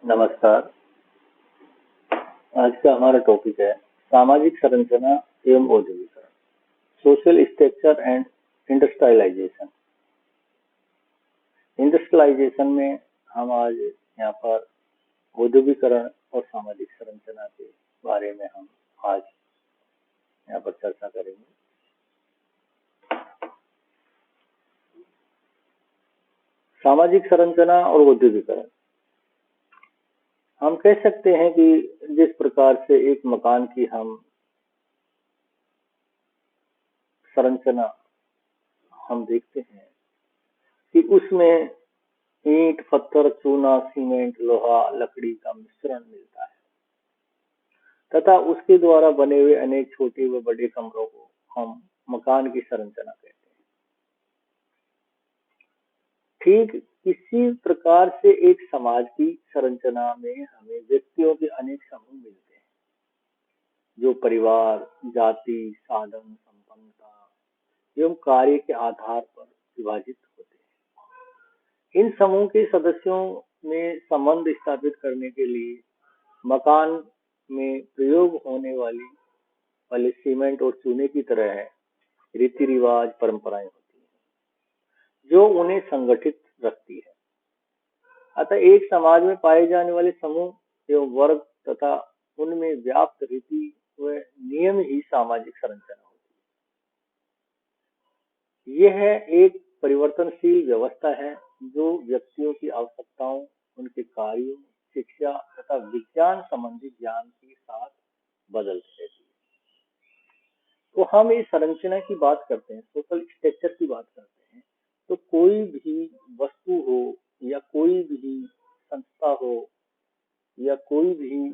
नमस्कार। आज का हमारा टॉपिक है सामाजिक संरचना एवं औद्योगिकरण, social structure and industrialization. Industrialization में हम आज यहाँ पर औद्योगिकरण और सामाजिक संरचना के बारे में हम आज यहाँ पर चर्चा करेंगे। सामाजिक संरचना और औद्योगिकरण, हम कह सकते हैं कि जिस प्रकार से एक मकान की हम संरचना हम देखते हैं कि उसमें ईंट, पत्थर, चूना, सीमेंट, लोहा, लकड़ी का मिश्रण मिलता है तथा उसके द्वारा बने हुए अनेक छोटे व बड़े कमरों को हम मकान की संरचना कहते हैं। ठीक इसी प्रकार से एक समाज की संरचना में हमें व्यक्तियों के अनेक समूह मिलते हैं जो परिवार, जाति, साधन, संपन्नता एवं कार्य के आधार पर विभाजित होते हैं। इन समूह के सदस्यों में संबंध स्थापित करने के लिए मकान में प्रयोग होने वाले सीमेंट और चूने की तरह रीति रिवाज, परंपराएं होती हैं जो उन्हें संगठित रखती है। अतः एक समाज में पाए जाने वाले समूह एवं वर्ग तथा उनमें व्याप्त रीति व नियम ही सामाजिक संरचना होती है। यह एक परिवर्तनशील व्यवस्था है जो व्यक्तियों की आवश्यकताओं, उनके कार्यों, शिक्षा तथा विज्ञान संबंधी ज्ञान के साथ बदलती रहती है। तो हम इस संरचना की बात करते हैं, सोशल स्ट्रक्चर की बात करते हैं, तो कोई भी वस्तु हो या कोई भी संस्था हो या कोई भी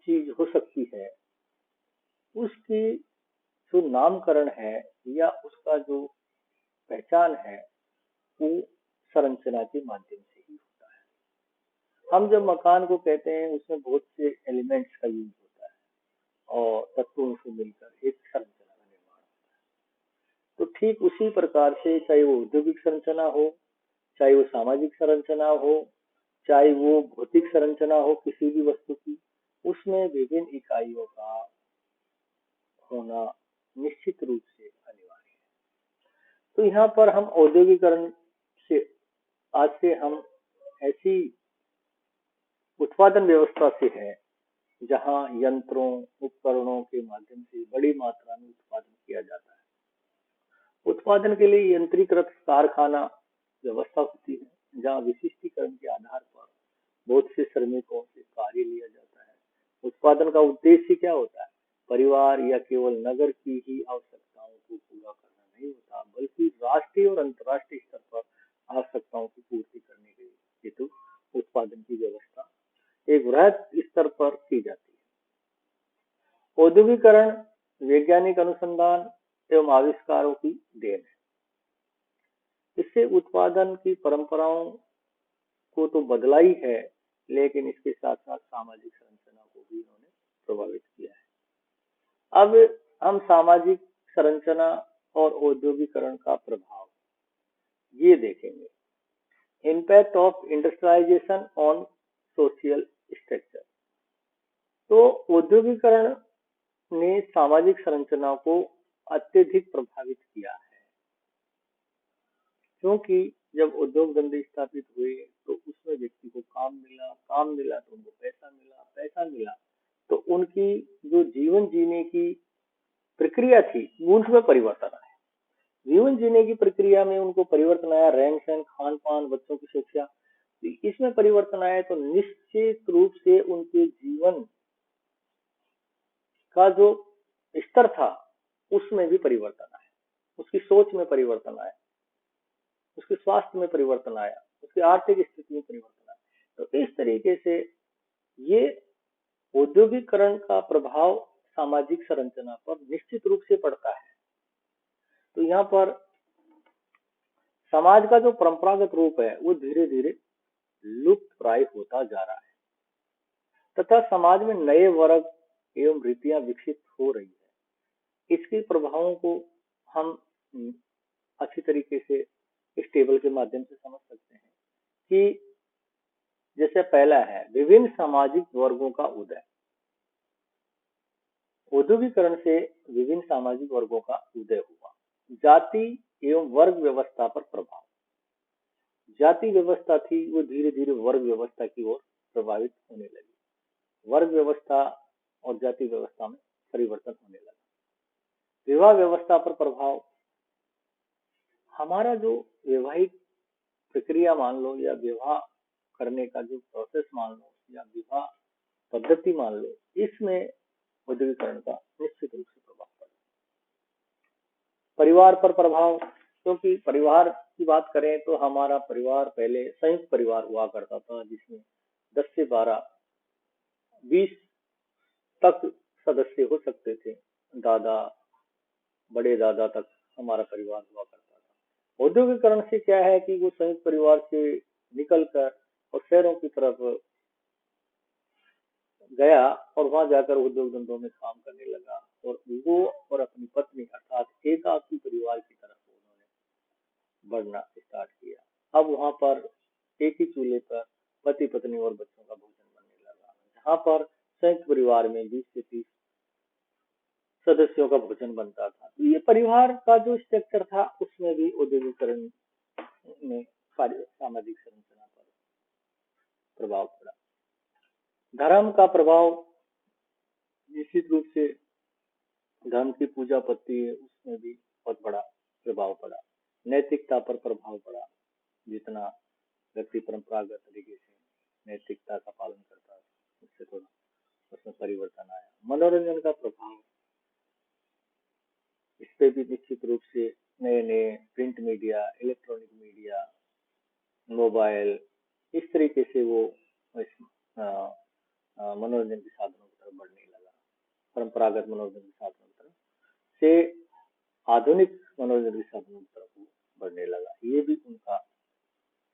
चीज हो सकती है, उसकी जो नामकरण है या उसका जो पहचान है वो संरचना के माध्यम से ही होता है। हम जब मकान को कहते हैं उसमें बहुत से एलिमेंट्स का यूज होता है और तत्वों से मिलकर एक संरचना का निर्माण होता है। तो ठीक उसी प्रकार से चाहे वो औद्योगिक संरचना हो, चाहे वो सामाजिक संरचना हो, चाहे वो भौतिक संरचना हो किसी भी वस्तु की, उसमें विभिन्न इकाइयों का होना निश्चित रूप से अनिवार्य है। तो यहाँ पर हम औद्योगिकरण से आज से हम ऐसी उत्पादन व्यवस्था से है जहाँ यंत्रों, उपकरणों के माध्यम से बड़ी मात्रा में उत्पादन किया जाता है। उत्पादन के लिए यंत्रीकृत कारखाना व्यवस्था होती है जहाँ विशिष्टीकरण के आधार पर बहुत से श्रमिकों से कार्य लिया जाता है। उत्पादन का उद्देश्य क्या होता है? परिवार या केवल नगर की ही आवश्यकताओं को पूरा करना नहीं होता, बल्कि राष्ट्रीय और अंतर्राष्ट्रीय स्तर पर आवश्यकताओं की पूर्ति करने के हेतु उत्पादन की व्यवस्था एक वृहद स्तर पर की जाती है। औद्योगिकरण वैज्ञानिक अनुसंधान एवं आविष्कारों की देन है। इससे उत्पादन की परंपराओं को तो बदला ही है, लेकिन इसके साथ साथ सामाजिक संरचना को भी इन्होंने प्रभावित किया है। अब हम सामाजिक संरचना और औद्योगिकरण का प्रभाव ये देखेंगे। Impact of industrialization on social structure. तो औद्योगिकरण ने सामाजिक संरचना को अत्यधिक प्रभावित किया है, क्योंकि जब उद्योग धंधे स्थापित हुए तो उसमें व्यक्ति को काम मिला तो उनको पैसा मिला तो उनकी जो जीवन जीने की प्रक्रिया थी उसमें परिवर्तन आया। जीवन जीने की प्रक्रिया में उनको परिवर्तन आया, रहन सहन, खान पान, बच्चों की शिक्षा, इसमें परिवर्तन आया तो निश्चित रूप से उनके जीवन का जो स्तर था उसमें भी परिवर्तन आया, उसकी सोच में परिवर्तन आया, उसके स्वास्थ्य में परिवर्तन आया, उसकी आर्थिक स्थिति में परिवर्तन आया। तो इस तरीके से ये औद्योगिकरण का प्रभाव सामाजिक संरचना पर निश्चित रूप से पड़ता है। तो यहाँ पर समाज का जो परंपरागत रूप है वो धीरे धीरे लुप्त प्राय होता जा रहा है तथा समाज में नए वर्ग एवं रीतियां विकसित हो रही है। इसके प्रभावों को हम अच्छी तरीके से इस टेबल के माध्यम से समझ सकते हैं कि जैसे पहला है विभिन्न सामाजिक वर्गों का उदय। औद्योगिकरण से विभिन्न सामाजिक वर्गों का उदय हुआ। जाति एवं वर्ग व्यवस्था पर प्रभाव। जाति व्यवस्था थी वो धीरे धीरे वर्ग व्यवस्था की ओर प्रभावित होने लगी। वर्ग व्यवस्था और जाति व्यवस्था में परिवर्तन होने लगा। विवाह व्यवस्था पर प्रभाव। हमारा जो वैवाहिक प्रक्रिया मान लो या विवाह करने का जो प्रोसेस मान लो या विवाह पद्धति मान लो, इसमें औद्योगिकरण का निश्चित रूप से प्रभाव पड़ा। परिवार पर प्रभाव, क्योंकि परिवार की बात करें तो हमारा परिवार पहले संयुक्त परिवार हुआ करता था, जिसमें 10 से 12 20 तक सदस्य हो सकते थे। दादा, बड़े दादा तक हमारा परिवार हुआ करता था। औद्योगिकरण से क्या है कि वो संयुक्त परिवार से निकलकर और शहरों की तरफ गया और वहां जाकर उद्योग धंधों में काम करने लगा, और वो और अपनी पत्नी अर्थात एकाकी परिवार की तरफ उन्होंने बढ़ना स्टार्ट किया। अब वहां पर एक ही चूल्हे पर पति पत्नी और बच्चों का भोजन बनने लगा, जहाँ पर संयुक्त परिवार में 20 से 30 सदस्यों का भोजन बनता था। तो ये परिवार का जो स्ट्रक्चर था उसमें भी औद्योगिकरण में सामाजिक संरचना पर प्रभाव पड़ा। धर्म का प्रभाव निश्चित रूप से धर्म की पूजा पड़ती है, उसमें भी बहुत बड़ा प्रभाव पड़ा। नैतिकता पर प्रभाव पड़ा। जितना व्यक्ति परंपरागत तरीके से नैतिकता का पालन करता है, उससे थोड़ा उसमें परिवर्तन आया। मनोरंजन का प्रभाव, इस पे भी निश्चित रूप से नए नए print media, electronic media, mobile, इस तरीके से वो मनोरंजन के साधनों की तरफ बढ़ने लगा। परंपरागत मनोरंजन के साधनों की तरफ से आधुनिक मनोरंजन के साधनों की तरफ वो बढ़ने लगा। ये भी उनका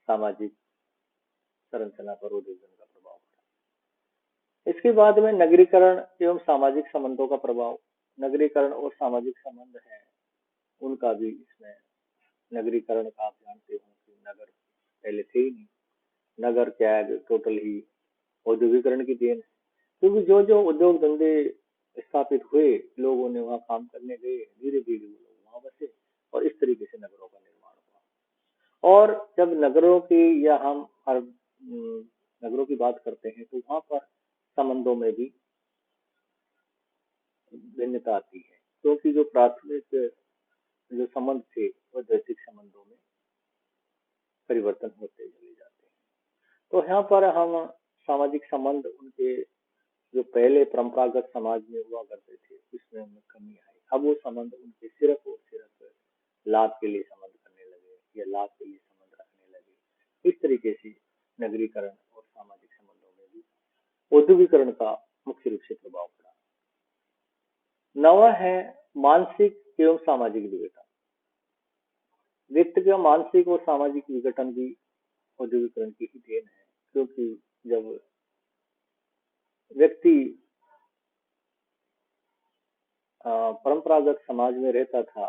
सामाजिक संरचना पर औद्योगिकरण का प्रभाव पड़ा। इसके बाद में नगरीकरण एवं सामाजिक संबंधों का प्रभाव। नगरीकरण और सामाजिक संबंध है उनका भी इसमें। नगरीकरण का आप जानते हो कि नगर पहले थे ही नहीं। नगर क्या है, टोटल ही औद्योगिकरण की देन है, क्योंकि जो जो उद्योग धंधे स्थापित हुए, लोगों ने वहाँ काम करने गए, धीरे धीरे वो लोग वहाँ बसे और इस तरीके से नगरों का निर्माण हुआ। और जब नगरों की या हम हर नगरों की बात करते हैं तो वहाँ पर संबंधों में भी भिन्नता आती है, क्योंकि जो प्राथमिक जो संबंध थे वो दैहिक संबंधों में परिवर्तन होते चले जाते हैं। तो यहाँ पर हम सामाजिक संबंध उनके जो पहले परंपरागत समाज में हुआ करते थे उसमें उनमें कमी आई। अब वो संबंध उनके सिर्फ और सिर्फ लाभ के लिए संबंध करने लगे या लाभ के लिए संबंध रखने लगे। इस तरीके से नगरीकरण और सामाजिक संबंधों में भी औद्योगिकरण का मुख्य रूप से प्रभाव पड़ा। नवा है मानसिक एवं सामाजिक विघटन। व्यक्ति का मानसिक और सामाजिक विघटन भी औद्योगिकरण की ही देन है, क्योंकि जब व्यक्ति परंपरागत समाज में रहता था,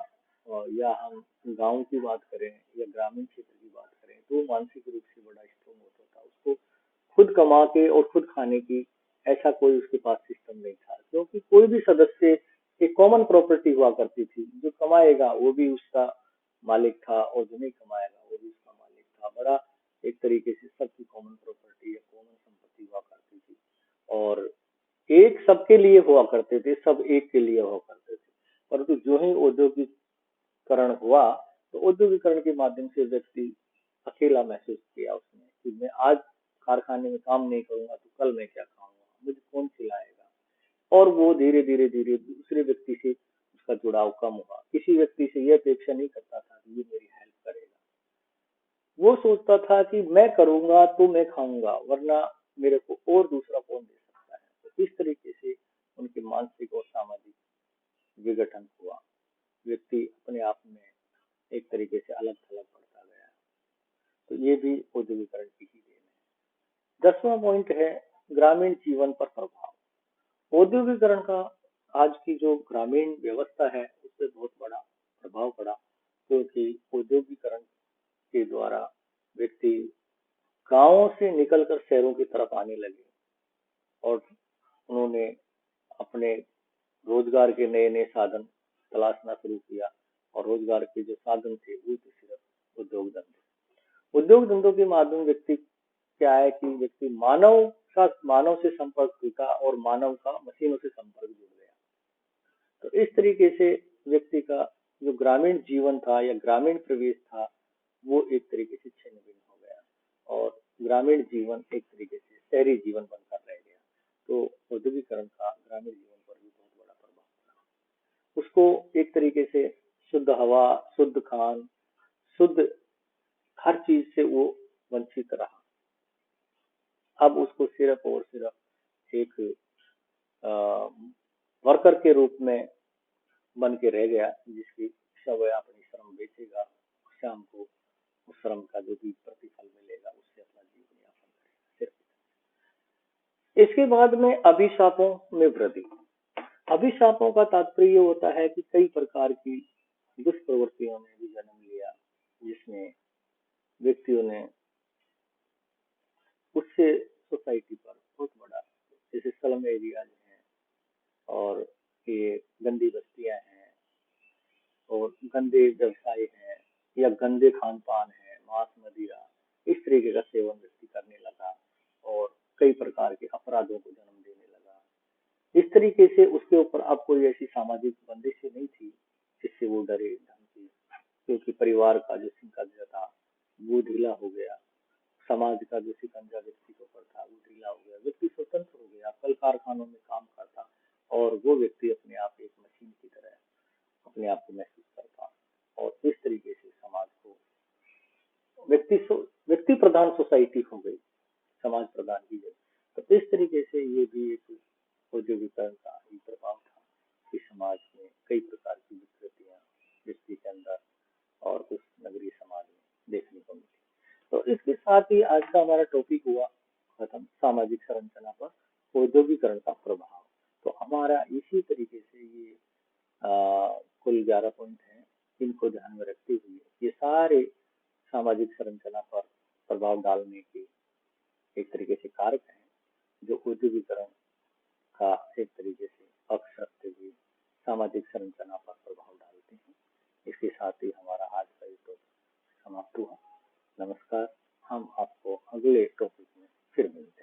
या हम गांव की बात करें या ग्रामीण क्षेत्र की बात करें, तो मानसिक रूप से बड़ा स्ट्रोंग होता था। उसको खुद कमा के और खुद खाने की ऐसा कोई उसके पास सिस्टम नहीं था, क्योंकि कोई भी सदस्य एक कॉमन प्रॉपर्टी हुआ करती थी। जो कमाएगा वो भी उसका मालिक था और जो नहीं कमाएगा वो भी उसका मालिक था। बड़ा एक तरीके से सबकी कॉमन प्रॉपर्टी या कॉमन संपत्ति हुआ करती थी, और एक सबके लिए हुआ करते थे, सब एक के लिए हुआ करते थे। परंतु जो ही औद्योगिकरण हुआ तो औद्योगिकरण के माध्यम से व्यक्ति अकेला महसूस किया उसने कि मैं आज कारखाने में काम नहीं करूंगा तो कल मैं क्या खाऊंगा, मुझे कौन खिलाएगा। और वो धीरे धीरे धीरे दूसरे व्यक्ति से उसका जुड़ाव कम हुआ। किसी व्यक्ति से यह अपेक्षा नहीं करता था कि ये मेरी हेल्प करेगा। वो सोचता था कि मैं करूंगा तो मैं खाऊंगा, वरना मेरे को और दूसरा कौन दे सकता है। तो इस तरीके से उनके मानसिक और सामाजिक विघटन हुआ। व्यक्ति अपने आप में एक तरीके से अलग थलग पड़ता गया। तो ये भी औद्योगिकरण की ही देन है। 10वां पॉइंट है ग्रामीण जीवन पर प्रभाव। औद्योगिकरण का आज की जो ग्रामीण व्यवस्था है उस पर बहुत बड़ा प्रभाव पड़ा, क्योंकि औद्योगिकरण के द्वारा व्यक्ति गांवों से निकलकर शहरों की तरफ आने लगे और उन्होंने अपने रोजगार के नए नए साधन तलाशना शुरू किया। और रोजगार के जो साधन थे वो थे सिर्फ उद्योग धंधों के माध्यम व्यक्ति क्या है कि व्यक्ति मानव से संपर्क टूटा और मानव का मशीनों से संपर्क जुड़ गया। तो इस तरीके से व्यक्ति का जो ग्रामीण जीवन था या ग्रामीण प्रवेश था वो एक तरीके से छिन्न भिन्न हो गया और ग्रामीण जीवन एक तरीके से शहरी जीवन बनकर रह गया। तो औद्योगिकरण का ग्रामीण जीवन पर भी बहुत बड़ा प्रभाव पड़ा। उसको एक तरीके से शुद्ध हवा, शुद्ध खान, शुद्ध हर चीज से वो वंचित रहा। अब उसको सिर्फ और सिर्फ एक वर्कर के रूप में बन के रह गया, जिसकी इच्छा वह अपनी श्रम बेचेगा, शाम को उस श्रम का जो भी प्रतिफल मिलेगा उससे अपना जीवन यापन करेगा सिर्फ। इसके बाद में अभिशापों में वृद्धि। अभिशापों का तात्पर्य होता है कि कई प्रकार की दुष्प्रवृत्तियों ने भी जन्म लिया, जिसमें व्यक्तियों ने उससे सोसाइटी पर बहुत बड़ा, जैसे स्लम एरियाज हैं और ये गंदी बस्तियां हैं और गंदे व्यवसाय हैं या गंदे खान पान है, मांस मदिरा, इस तरीके का सेवन व्यक्ति करने लगा और कई प्रकार के अपराधों को जन्म देने लगा। इस तरीके से उसके ऊपर अब कोई ऐसी सामाजिक बंदिशें नहीं थी जिससे वो डरे धमके, क्योंकि परिवार का जो शिकंजा था वो ढीला हो गया, समाज का जो शिकंजा व्यक्ति के ऊपर था वो ढीला हो गया, व्यक्ति स्वतंत्र हो गया, कल कारखानों में काम करता और वो व्यक्ति अपने आप एक मशीन की तरह अपने आप को महसूस करता। और इस तरीके से समाज को व्यक्ति व्यक्ति प्रधान सोसाइटी हो गई, समाज प्रधान की गई। तो इस तरीके से ये भी एक औद्योगिकरण का ही प्रभाव था कि समाज में कई प्रकार की विकृतियां व्यक्ति के अंदर और उस नगरीय समाज में देखने को मिली। तो इसके साथ ही आज का हमारा टॉपिक हुआ खत्म, सामाजिक संरचना पर औद्योगिकरण का प्रभाव। तो हमारा इसी तरीके से ये कुल 11 पॉइंट हैं, इनको ध्यान में रखते हुए ये सारे सामाजिक संरचना पर प्रभाव डालने के एक तरीके से कारक हैं जो औद्योगिकरण का एक तरीके से पक्ष रखते हुए सामाजिक संरचना पर प्रभाव डालते हैं। इसके साथ ही हमारा आज का ये टॉपिक समाप्त हुआ। नमस्कार, हम आपको अगले टॉपिक में फिर मिलते हैं।